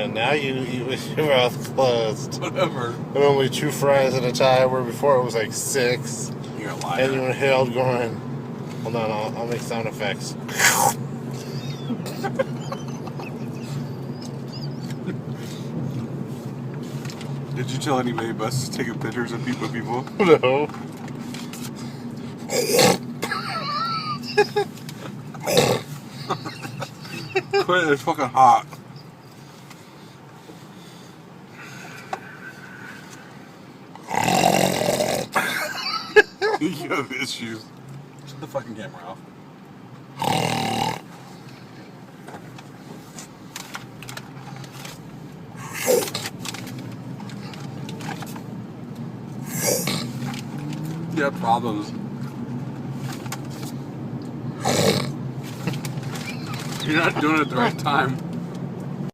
And now you eat with your mouth closed. Whatever. And only 2 fries at a time, where before it was like 6. You're a liar. And you inhaled going, hold on, I'll make sound effects. Did you tell anybody about us taking pictures of people? No. Quit, it's fucking hot. You have issues. Shut the fucking camera off. You have problems. You're not doing it at the right time.